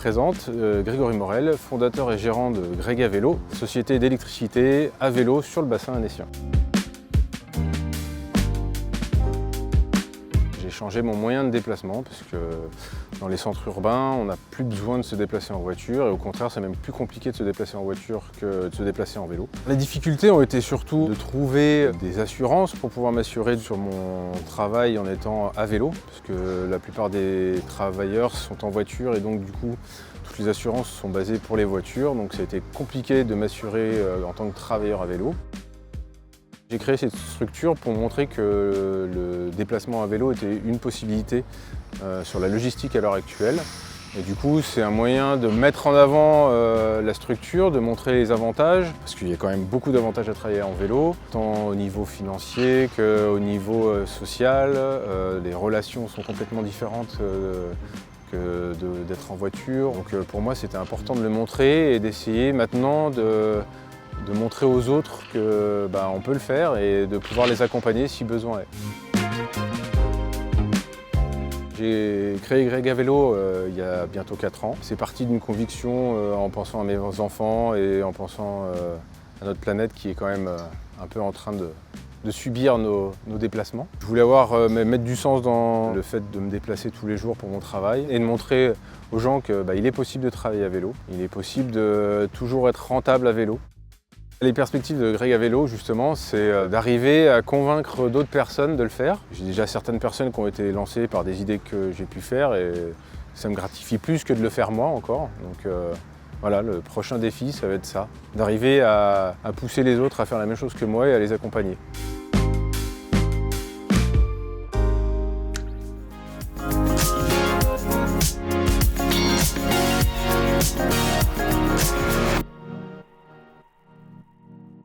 présente Grégory Morel, fondateur et gérant de Greg à vélo, société d'électricité à vélo sur le bassin annécien. J'ai changé mon moyen de déplacement parce que dans les centres urbains, on n'a plus besoin de se déplacer en voiture et au contraire, c'est même plus compliqué de se déplacer en voiture que de se déplacer en vélo. Les difficultés ont été surtout de trouver des assurances pour pouvoir m'assurer sur mon travail en étant à vélo, parce que la plupart des travailleurs sont en voiture et donc du coup, toutes les assurances sont basées pour les voitures, donc ça a été compliqué de m'assurer en tant que travailleur à vélo. J'ai créé cette structure pour montrer que le déplacement à vélo était une possibilité sur la logistique à l'heure actuelle. Et du coup, c'est un moyen de mettre en avant la structure, de montrer les avantages, parce qu'il y a quand même beaucoup d'avantages à travailler en vélo, tant au niveau financier qu'au niveau social. Les relations sont complètement différentes que d'être en voiture. Donc pour moi, c'était important de le montrer et d'essayer maintenant de montrer aux autres qu'on peut le faire et de pouvoir les accompagner si besoin est. J'ai créé Greg à vélo il y a bientôt 4 ans. C'est parti d'une conviction en pensant à mes enfants et en pensant à notre planète qui est quand même un peu en train de subir nos déplacements. Je voulais mettre du sens dans le fait de me déplacer tous les jours pour mon travail et de montrer aux gens qu'il est possible de travailler à vélo. Il est possible de toujours être rentable à vélo. Les perspectives de Greg à vélo, justement, c'est d'arriver à convaincre d'autres personnes de le faire. J'ai déjà certaines personnes qui ont été lancées par des idées que j'ai pu faire et ça me gratifie plus que de le faire moi encore. Donc voilà, le prochain défi, ça va être ça, d'arriver à pousser les autres à faire la même chose que moi et à les accompagner.